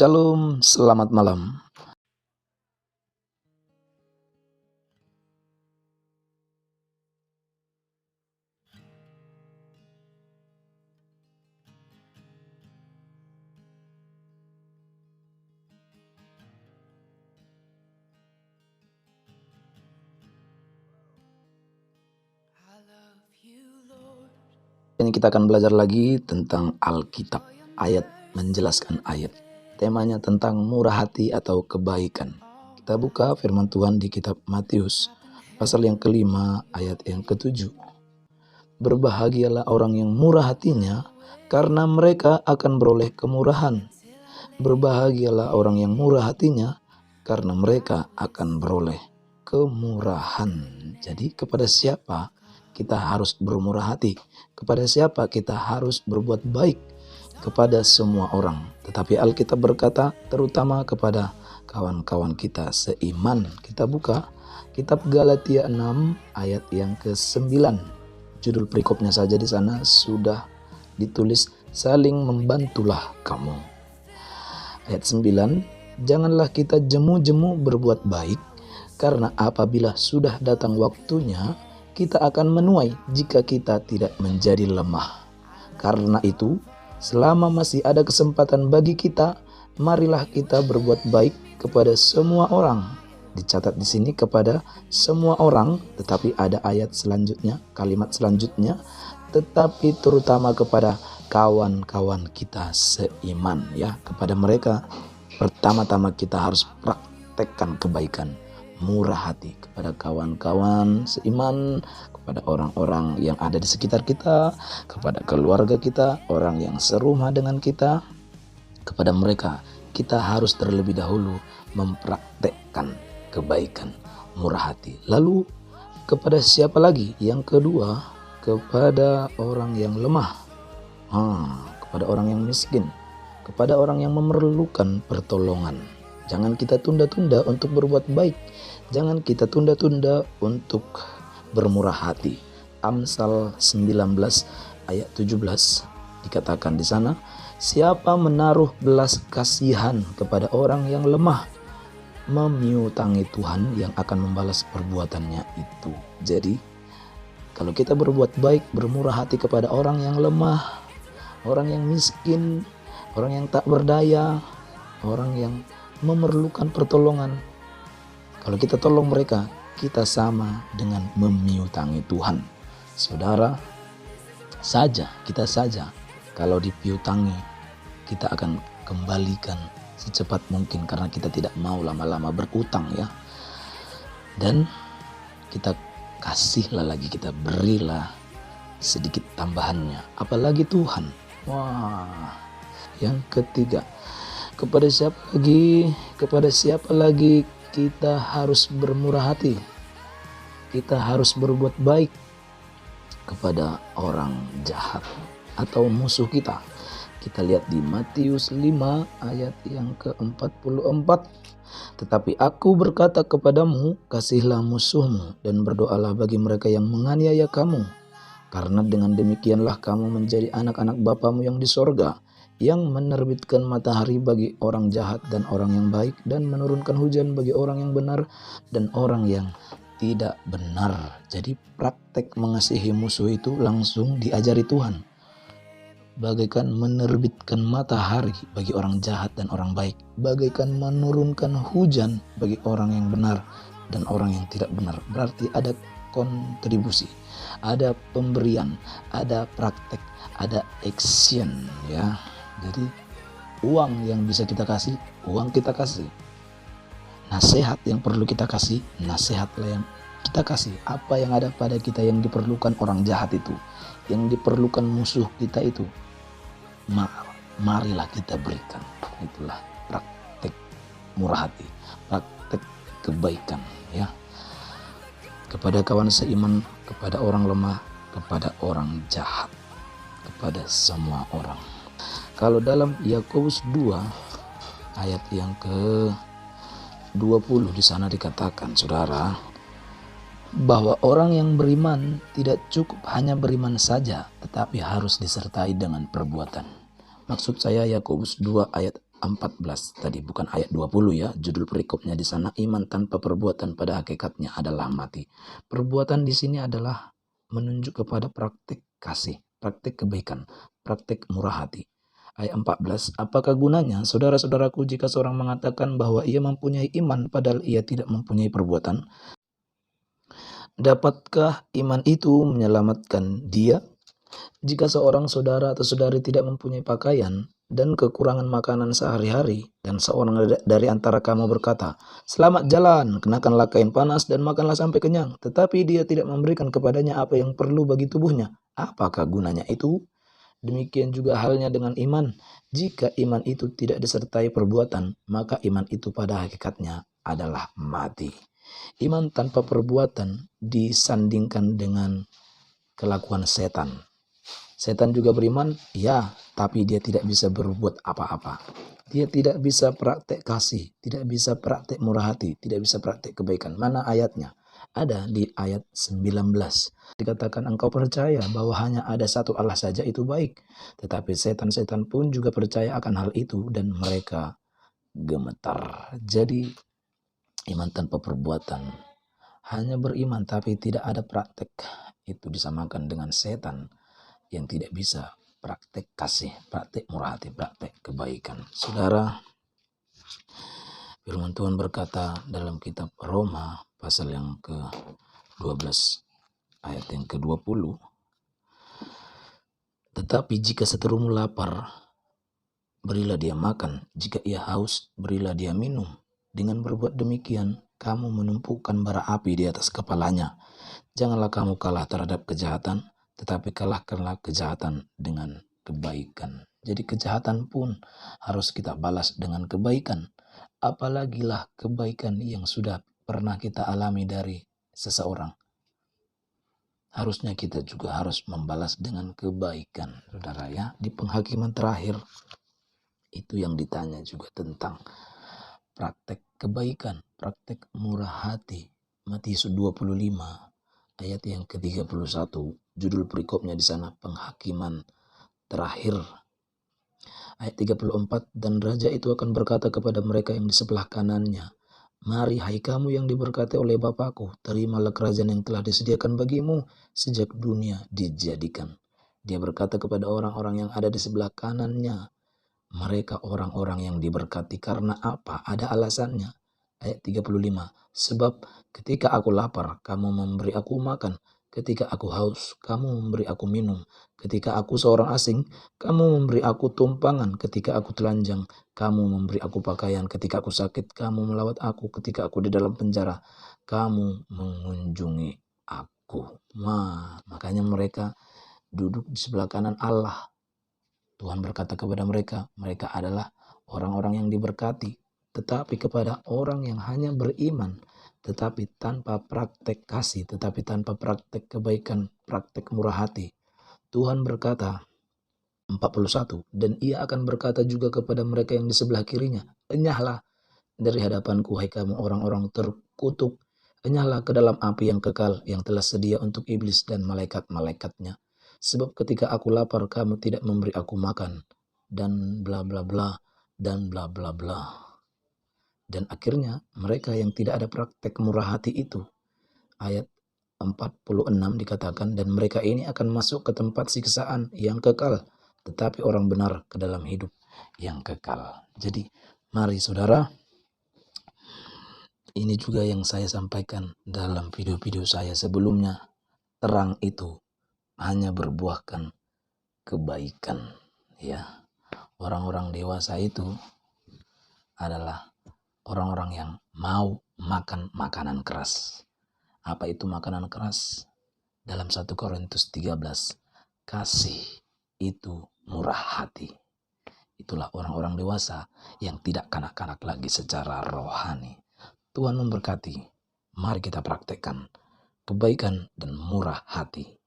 Shalom, selamat malam. Ini kita akan belajar lagi tentang Alkitab, ayat menjelaskan ayat. Temanya tentang murah hati atau kebaikan. Kita buka firman Tuhan di kitab Matius, pasal yang kelima, ayat yang ketujuh. Berbahagialah orang yang murah hatinya, karena mereka akan beroleh kemurahan. Berbahagialah orang yang murah hatinya, karena mereka akan beroleh kemurahan. Jadi kepada siapa kita harus bermurah hati? Kepada siapa kita harus berbuat baik? Kepada semua orang. Tetapi Alkitab berkata terutama kepada kawan-kawan kita seiman. Kita buka kitab Galatia 6 ayat yang ke-9. Judul perikopnya saja di sana sudah ditulis, saling membantulah kamu. Ayat 9, janganlah kita jemu-jemu berbuat baik, karena apabila sudah datang waktunya, kita akan menuai jika kita tidak menjadi lemah. Karena itu, selama masih ada kesempatan bagi kita, marilah kita berbuat baik kepada semua orang. Dicatat di sini kepada semua orang, tetapi ada ayat selanjutnya, kalimat selanjutnya, tetapi terutama kepada kawan-kawan kita seiman, ya. Kepada mereka pertama-tama kita harus praktekkan kebaikan, murah hati kepada kawan-kawan seiman, kepada orang-orang yang ada di sekitar kita, kepada keluarga kita, orang yang serumah dengan kita. Kepada mereka kita harus terlebih dahulu mempraktekkan kebaikan, murah hati. Lalu kepada siapa lagi? Yang kedua, kepada orang yang lemah, kepada orang yang miskin, kepada orang yang memerlukan pertolongan. Jangan kita tunda-tunda untuk berbuat baik. Jangan kita tunda-tunda untuk bermurah hati. Amsal 19 ayat 17 dikatakan di sana, siapa menaruh belas kasihan kepada orang yang lemah, memiutangi Tuhan yang akan membalas perbuatannya itu. Jadi, kalau kita berbuat baik, bermurah hati kepada orang yang lemah, orang yang miskin, orang yang tak berdaya, orang yang memerlukan pertolongan, kalau kita tolong mereka, kita sama dengan memiutangi Tuhan. Saudara, kita saja kalau dipiutangi, kita akan kembalikan secepat mungkin karena kita tidak mau lama-lama berutang, ya. Dan kita kasihlah lagi, kita berilah sedikit tambahannya, apalagi Tuhan. Wah, yang ketiga, kepada siapa lagi kita harus bermurah hati? Kita harus berbuat baik kepada orang jahat atau musuh kita. Kita lihat di Matius 5 ayat yang ke-44. Tetapi aku berkata kepadamu, kasihlah musuhmu dan berdoalah bagi mereka yang menganiaya kamu. Karena dengan demikianlah kamu menjadi anak-anak Bapamu yang di sorga, yang menerbitkan matahari bagi orang jahat dan orang yang baik, dan menurunkan hujan bagi orang yang benar dan orang yang tidak benar. Jadi praktek mengasihi musuh itu langsung diajari Tuhan. Bagaikan menerbitkan matahari bagi orang jahat dan orang baik, bagaikan menurunkan hujan bagi orang yang benar dan orang yang tidak benar. Berarti ada kontribusi, ada pemberian, ada praktek, ada action, ya. Jadi uang yang bisa kita kasih, uang kita kasih. Nasihat yang perlu kita kasih, nasihatlah yang kita kasih. Apa yang ada pada kita yang diperlukan orang jahat itu, yang diperlukan musuh kita itu, marilah kita berikan. Itulah praktek murah hati, praktek kebaikan, ya. Kepada kawan seiman, kepada orang lemah, kepada orang jahat, kepada semua orang. Kalau dalam Yakobus 2 ayat yang ke-20 di sana dikatakan, saudara, bahwa orang yang beriman tidak cukup hanya beriman saja, tetapi harus disertai dengan perbuatan. Maksud saya Yakobus 2 ayat 14 tadi, bukan ayat 20 ya. Judul perikopnya di sana, iman tanpa perbuatan pada hakikatnya adalah mati. Perbuatan di sini adalah menunjuk kepada praktik kasih, praktik kebaikan, praktik murah hati. Ayat 14, apakah gunanya saudara-saudaraku jika seorang mengatakan bahwa ia mempunyai iman padahal ia tidak mempunyai perbuatan? Dapatkah iman itu menyelamatkan dia? Jika seorang saudara atau saudari tidak mempunyai pakaian dan kekurangan makanan sehari-hari, dan seorang dari antara kamu berkata, "Selamat jalan, kenakanlah kain panas dan makanlah sampai kenyang," tetapi dia tidak memberikan kepadanya apa yang perlu bagi tubuhnya, apakah gunanya itu? Demikian juga halnya dengan iman. Jika iman itu tidak disertai perbuatan, maka iman itu pada hakikatnya adalah mati. Iman tanpa perbuatan disandingkan dengan kelakuan setan. Setan juga beriman, ya, tapi dia tidak bisa berbuat apa-apa. Dia tidak bisa praktek kasih, tidak bisa praktek murah hati, tidak bisa praktek kebaikan. Mana ayatnya? Ada di ayat 19. Dikatakan engkau percaya bahwa hanya ada satu Allah saja, itu baik. Tetapi setan-setan pun juga percaya akan hal itu dan mereka gemetar. Jadi iman tanpa perbuatan, hanya beriman tapi tidak ada praktek, itu disamakan dengan setan yang tidak bisa praktek kasih, praktek murah hati, praktek kebaikan. Saudara, firman Tuhan berkata dalam kitab Roma pasal yang ke-12 ayat yang ke-20, tetapi jika seterumu lapar, berilah dia makan, jika ia haus, berilah dia minum. Dengan berbuat demikian, kamu menumpukan bara api di atas kepalanya. Janganlah kamu kalah terhadap kejahatan, tetapi kalahkanlah kejahatan dengan kebaikan. Jadi kejahatan pun harus kita balas dengan kebaikan. Apalagilah kebaikan yang sudah pernah kita alami dari seseorang. Harusnya kita juga harus membalas dengan kebaikan. Saudara ya, di penghakiman terakhir itu yang ditanya juga tentang praktek kebaikan, praktek murah hati. Matius 25 ayat yang ke-31, judul perikopnya di sana penghakiman terakhir. Ayat 34, dan raja itu akan berkata kepada mereka yang di sebelah kanannya, "Mari hai kamu yang diberkati oleh Bapakku, terimalah kerajaan yang telah disediakan bagimu sejak dunia dijadikan." Dia berkata kepada orang-orang yang ada di sebelah kanannya, mereka orang-orang yang diberkati karena apa? Ada alasannya. Ayat 35, sebab ketika aku lapar, kamu memberi aku makan. Ketika aku haus, kamu memberi aku minum. Ketika aku seorang asing, kamu memberi aku tumpangan. Ketika aku telanjang, kamu memberi aku pakaian. Ketika aku sakit, kamu melawat aku. Ketika aku di dalam penjara, kamu mengunjungi aku. Makanya mereka duduk di sebelah kanan Allah. Tuhan berkata kepada mereka, mereka adalah orang-orang yang diberkati. Tetapi kepada orang yang hanya beriman, tetapi tanpa praktek kasih, tetapi tanpa praktek kebaikan, praktek murah hati, Tuhan berkata, 41, dan ia akan berkata juga kepada mereka yang di sebelah kirinya, enyahlah dari hadapanku, hai kamu orang-orang terkutuk, enyahlah ke dalam api yang kekal yang telah sedia untuk iblis dan malaikat-malaikatnya. Sebab ketika aku lapar, kamu tidak memberi aku makan, dan bla bla bla, dan bla bla bla. Dan akhirnya mereka yang tidak ada praktek murah hati itu, ayat 46 dikatakan, dan mereka ini akan masuk ke tempat siksaan yang kekal, tetapi orang benar ke dalam hidup yang kekal. Jadi mari saudara, ini juga yang saya sampaikan dalam video-video saya sebelumnya. Terang itu hanya berbuahkan kebaikan, ya. Orang-orang dewasa itu adalah orang-orang yang mau makan makanan keras. Apa itu makanan keras? Dalam 1 Korintus 13, kasih itu murah hati. Itulah orang-orang dewasa yang tidak kanak-kanak lagi secara rohani. Tuhan memberkati. Mari kita praktekkan kebaikan dan murah hati.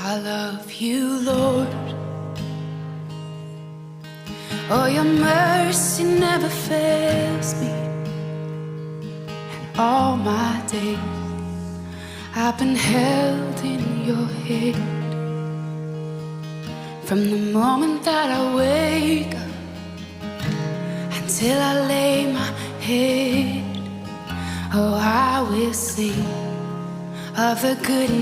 I love you, Lord. Oh, your mercy never fails me. And all my days I've been held in your hand. From the moment that I wake up until I lay my head, oh, I will sing of the goodness